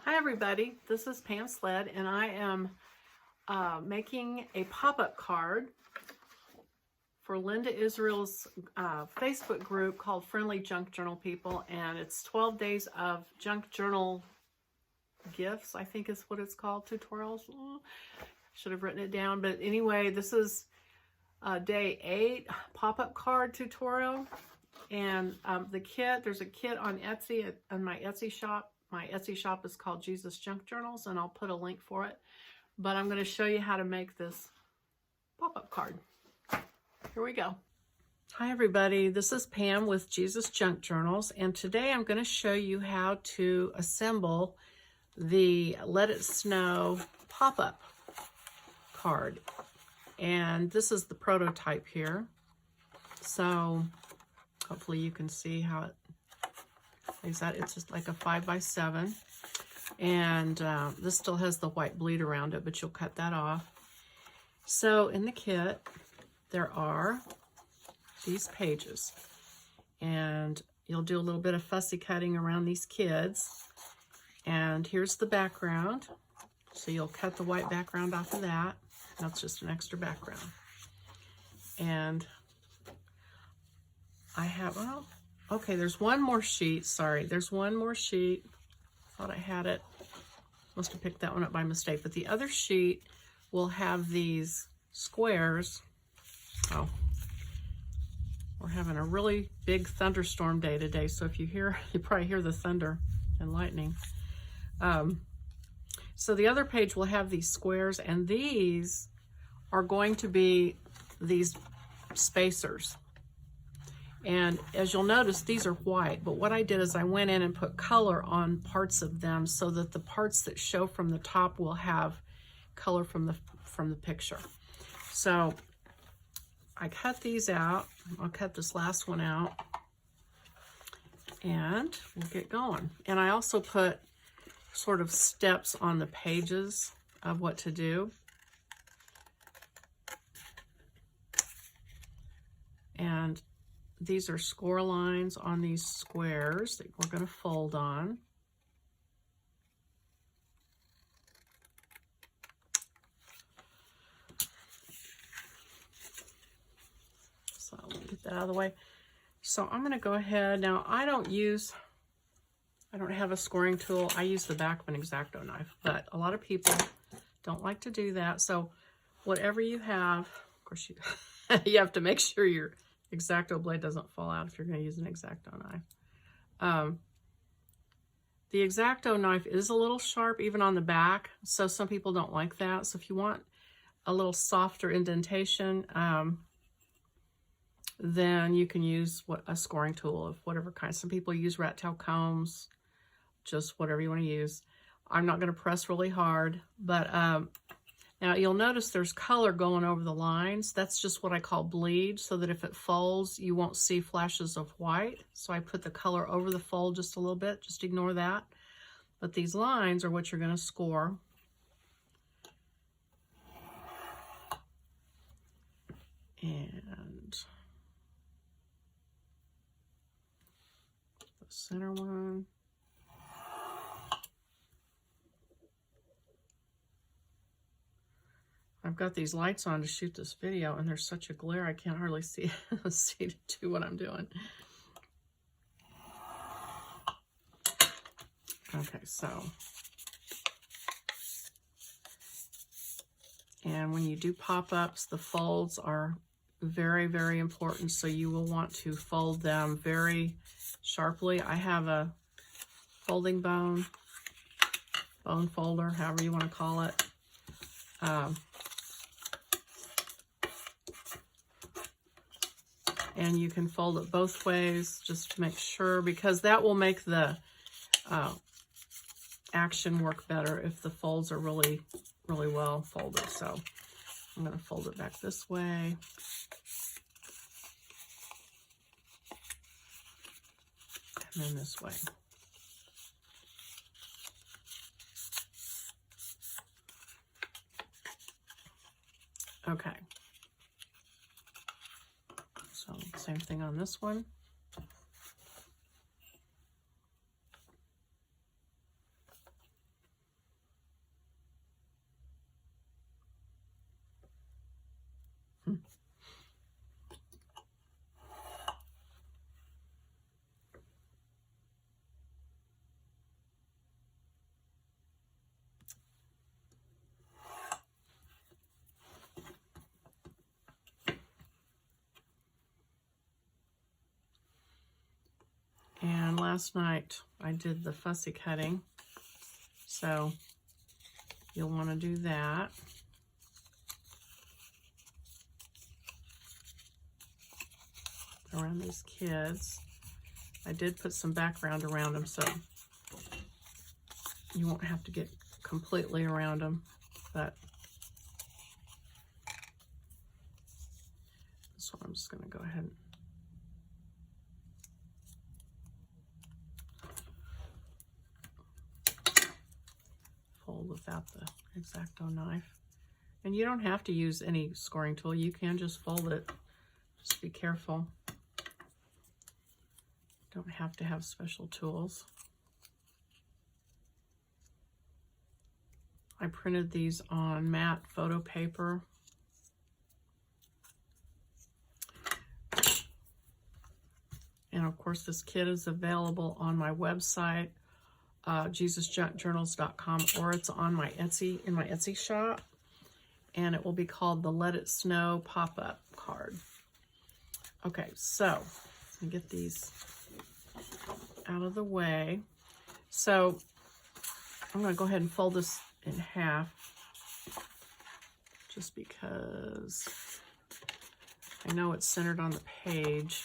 Hi everybody, this is Pam Sled and I am making a pop-up card for Linda Israel's Facebook group called Friendly Junk Journal People, and it's 12 days of junk journal gifts, I think is what it's called, tutorials. Should have written it down, but anyway, this is day 8 pop-up card tutorial. And the kit, there's a kit on Etsy, on my Etsy shop. My Etsy shop is called Jesus Junk Journals, and I'll put a link for it. But I'm going to show you how to make this pop-up card. Here we go. Hi everybody, this is Pam with Jesus Junk Journals, and today I'm going to show you how to assemble the Let It Snow pop-up card. And this is the prototype here. So hopefully you can see how it lays out. It's just like a 5x7, and this still has the white bleed around it, but you'll cut that off. So in the kit there are these pages, and you'll do a little bit of fussy cutting around these kids. And here's the background, so you'll cut the white background off of that. That's just an extra background. And I have, oh, okay, there's one more sheet. Sorry, there's one more sheet. Thought I had it. Must have picked that one up by mistake. But the other sheet will have these squares. Oh, we're having a really big thunderstorm day today. So if you hear, you probably hear the thunder and lightning. So the other page will have these squares, and these are going to be these spacers. And as you'll notice, these are white, but what I did is I went in and put color on parts of them so that the parts that show from the top will have color from the picture. So I cut these out. I'll cut this last one out, and we'll get going. And I also put sort of steps on the pages of what to do. And these are score lines on these squares that we're going to fold on. So let me get that out of the way. So I'm going to go ahead. Now I don't have a scoring tool. I use the back of an X-Acto knife, but a lot of people don't like to do that. So whatever you have, of course you have to make sure your X-Acto blade doesn't fall out if you're going to use an X-Acto knife. The X-Acto knife is a little sharp even on the back, so some people don't like that. So if you want a little softer indentation, then you can use a scoring tool of whatever kind. Some people use rat tail combs, just whatever you want to use. I'm not going to press really hard, but now you'll notice there's color going over the lines. That's just what I call bleed, so that if it folds, you won't see flashes of white. So I put the color over the fold just a little bit, just ignore that. But these lines are what you're going to score. And the center one. I've got these lights on to shoot this video, and there's such a glare I can't hardly see to do what I'm doing. Okay, so, and when you do pop-ups, the folds are very, very important, so you will want to fold them very sharply. I have a folding bone folder, however you want to call it. And you can fold it both ways just to make sure, because that will make the action work better if the folds are really, really well folded. So I'm going to fold it back this way. And then this way. Okay. So same thing on this one. And last night I did the fussy cutting, so you'll want to do that. Around these kids. I did put some background around them, so you won't have to get completely around them, but this one I'm just going to go ahead and fold without the X-Acto knife. And you don't have to use any scoring tool. You can just fold it. Just be careful. Don't have to have special tools. I printed these on matte photo paper. And of course, this kit is available on my website, JesusJunkJournals.com, or it's on my Etsy, in my Etsy shop. And it will be called the Let It Snow pop-up card. Okay, so let me get these out of the way. So I'm going to go ahead and fold this in half, just because I know it's centered on the page.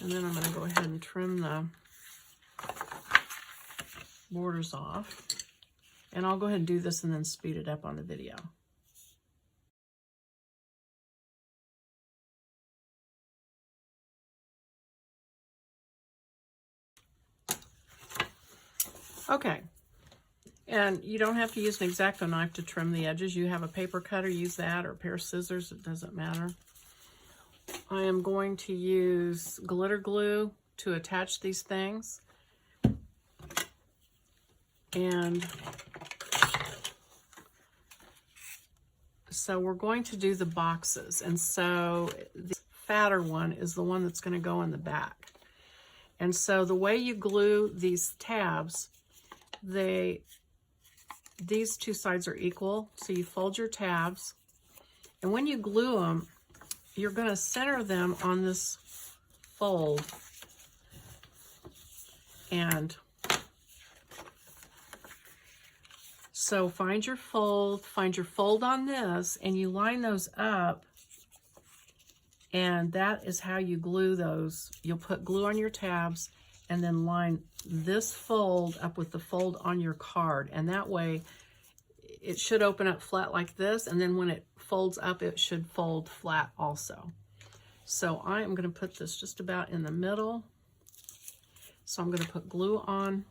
And then I'm going to go ahead and trim the borders off. And I'll go ahead and do this and then speed it up on the video. Okay, and you don't have to use an X-Acto knife to trim the edges. You have a paper cutter, use that, or a pair of scissors, it doesn't matter. I am going to use glitter glue to attach these things. And so we're going to do the boxes. And so the fatter one is the one that's going to go in the back. And so the way you glue these tabs, these two sides are equal. So you fold your tabs, and when you glue them, you're going to center them on this fold. And so find your fold on this, and you line those up, and that is how you glue those. You'll put glue on your tabs and then line this fold up with the fold on your card, and that way it should open up flat like this, and then when it folds up, it should fold flat also. So I am going to put this just about in the middle. So I'm going to put glue on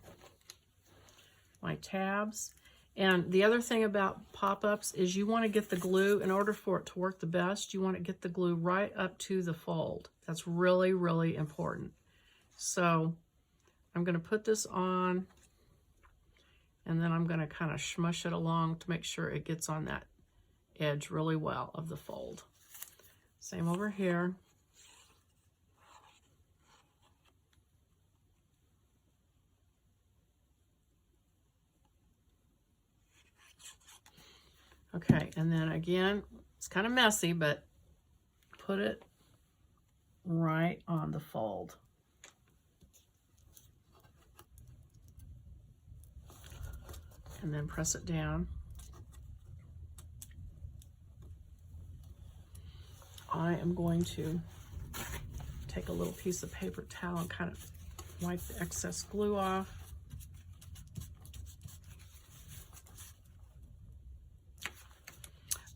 my tabs. And the other thing about pop-ups is you want to get the glue, in order for it to work the best, you want to get the glue right up to the fold. That's really, really important. So I'm going to put this on, and then I'm going to kind of smush it along to make sure it gets on that edge really well of the fold. Same over here. Okay, and then again, it's kind of messy, but put it right on the fold. And then press it down. I am going to take a little piece of paper towel and kind of wipe the excess glue off.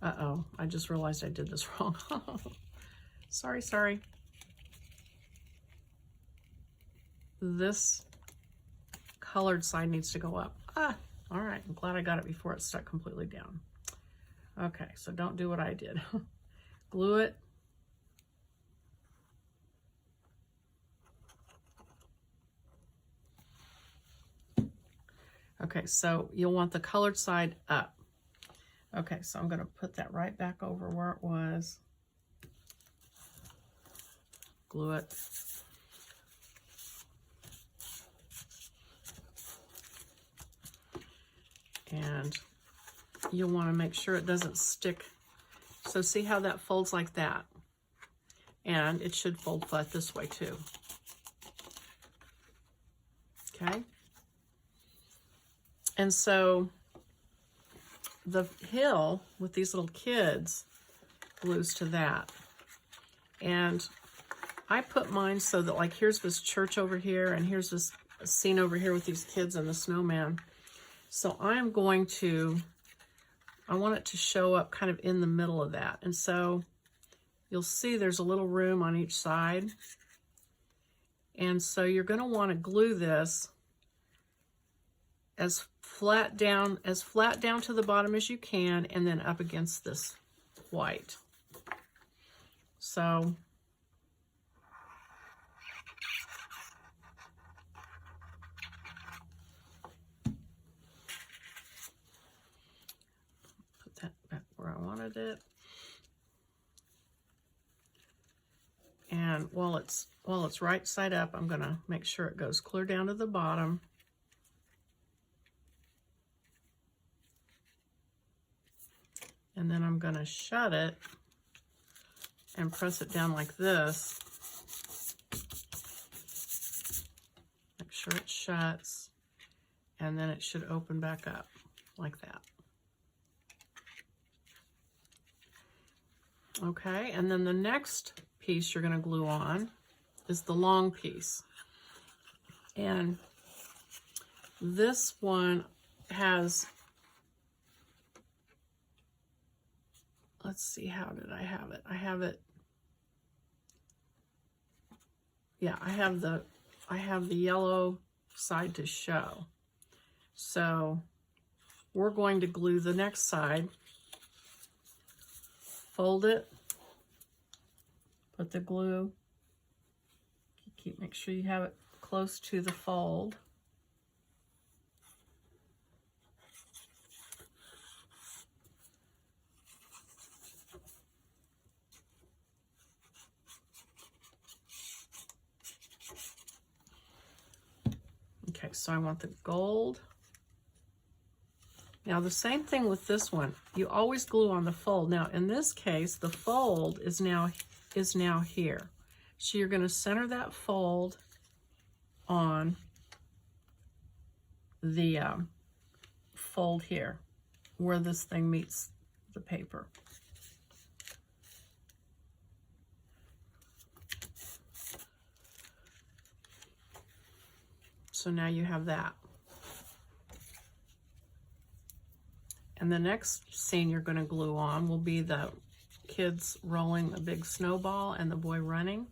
Uh-oh, I just realized I did this wrong. Sorry. This colored side needs to go up. All right, I'm glad I got it before it stuck completely down. Okay, so don't do what I did. Glue it. Okay, so you'll want the colored side up. Okay, so I'm going to put that right back over where it was. Glue it. And you'll want to make sure it doesn't stick. So see how that folds like that? And it should fold flat this way too. Okay? And so the hill with these little kids glues to that. And I put mine so that, like, here's this church over here, and here's this scene over here with these kids and the snowman. So I'm going to, I want it to show up kind of in the middle of that. And so you'll see there's a little room on each side. And so you're going to want to glue this as flat down to the bottom as you can, and then up against this white. So put that back where I wanted it. And while it's right side up, I'm going to make sure it goes clear down to the bottom. And then I'm going to shut it and press it down like this. Make sure it shuts, and then it should open back up like that. Okay, and then the next piece you're going to glue on is the long piece. And this one has, let's see, how did I have it? I have it, yeah, I have the yellow side to show. So we're going to glue the next side, fold it, put the glue, make sure you have it close to the fold. Okay, so I want the gold. Now the same thing with this one. You always glue on the fold. Now in this case, the fold is now here. So you're going to center that fold on the fold here, where this thing meets the paper. So now you have that. And the next scene you're going to glue on will be the kids rolling a big snowball and the boy running.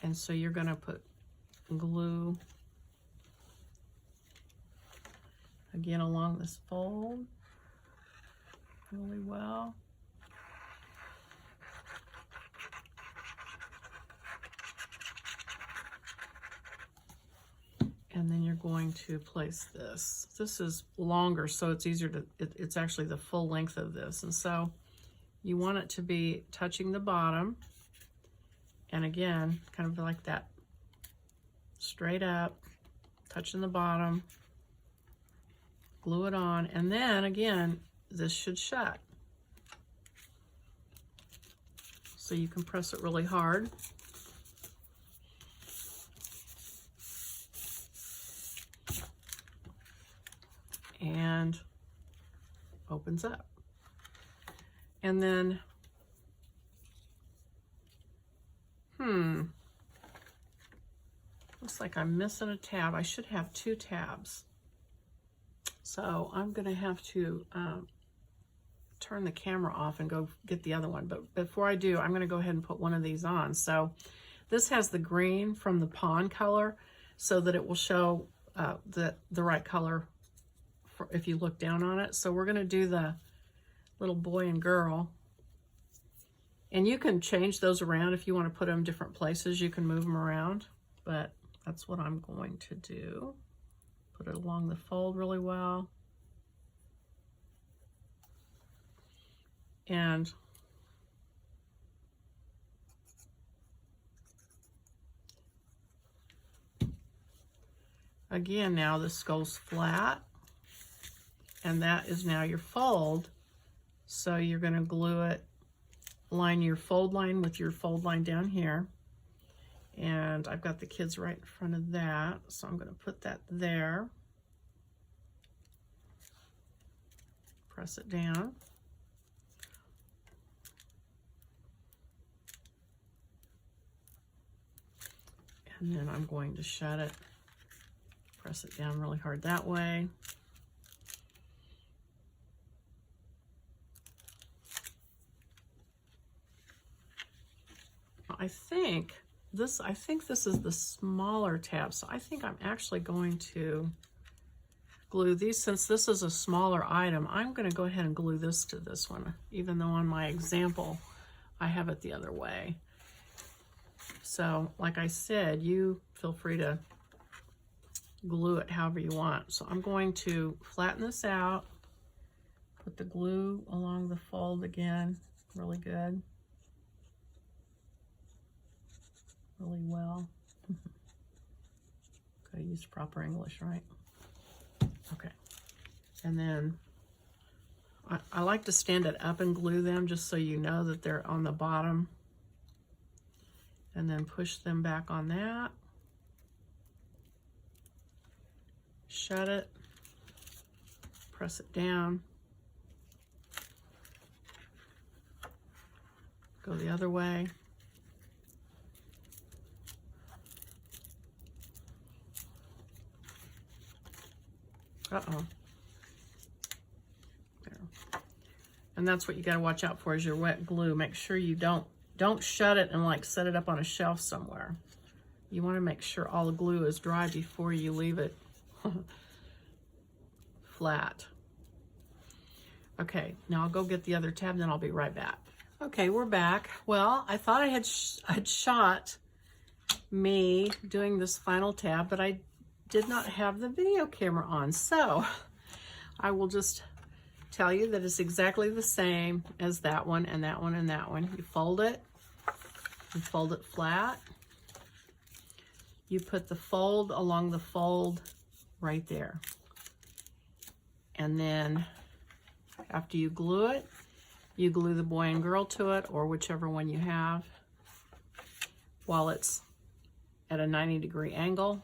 And so you're going to put glue again along this fold really well. And then you're going to place this. This is longer, so it's easier to, it's actually the full length of this. And so you want it to be touching the bottom. And again, kind of like that, straight up, touching the bottom, glue it on, and then again, this should shut. So you can press it really hard. And opens up. And then, looks like I'm missing a tab. I should have 2 tabs. So I'm gonna have to turn the camera off and go get the other one. But before I do, I'm gonna go ahead and put one of these on. So this has the green from the pond color so that it will show the right color if you look down on it. So we're going to do the little boy and girl, and you can change those around if you want to put them different places. You can move them around, but That's what I'm going to do. Put it along the fold really well. And again, now this goes flat, and that is now your fold. So you're going to glue it, line your fold line with your fold line down here. And I've got the kids right in front of that, so I'm going to put that there. Press it down. And then I'm going to shut it. Press it down really hard that way. I think this is the smaller tab, so I think I'm actually going to glue these. Since this is a smaller item, I'm going to go ahead and glue this to this one, even though on my example I have it the other way. So like I said, you feel free to glue it however you want. So I'm going to flatten this out, put the glue along the fold again, really good, really well. Gotta use proper English, right? Okay. And then I like to stand it up and glue them just so you know that they're on the bottom. And then push them back on that. Shut it. Press it down. Go the other way. Uh-oh. There. And that's what you got to watch out for is your wet glue. Make sure you don't shut it and like set it up on a shelf somewhere. You want to make sure all the glue is dry before you leave it flat. Okay, now I'll go get the other tab, then I'll be right back. Okay, we're back. Well, I thought I'd shot me doing this final tab, but I did not have the video camera on. So I will just tell you that it's exactly the same as that one and that one and that one. You fold it flat. You put the fold along the fold right there. And then after you glue it, you glue the boy and girl to it, or whichever one you have, while it's at a 90-degree angle.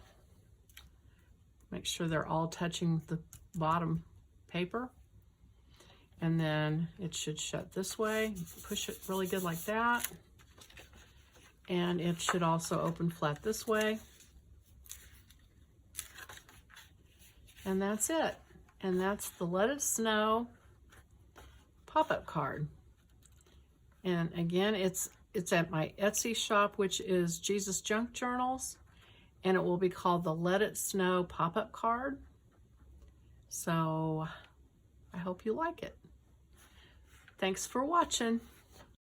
Make sure they're all touching the bottom paper. And then it should shut this way. Push it really good like that. And it should also open flat this way. And that's it. And that's the Let It Snow pop-up card. And again, it's at my Etsy shop, which is Jesus Junk Journals, and it will be called the Let It Snow pop-up card. So I hope you like it. Thanks for watching.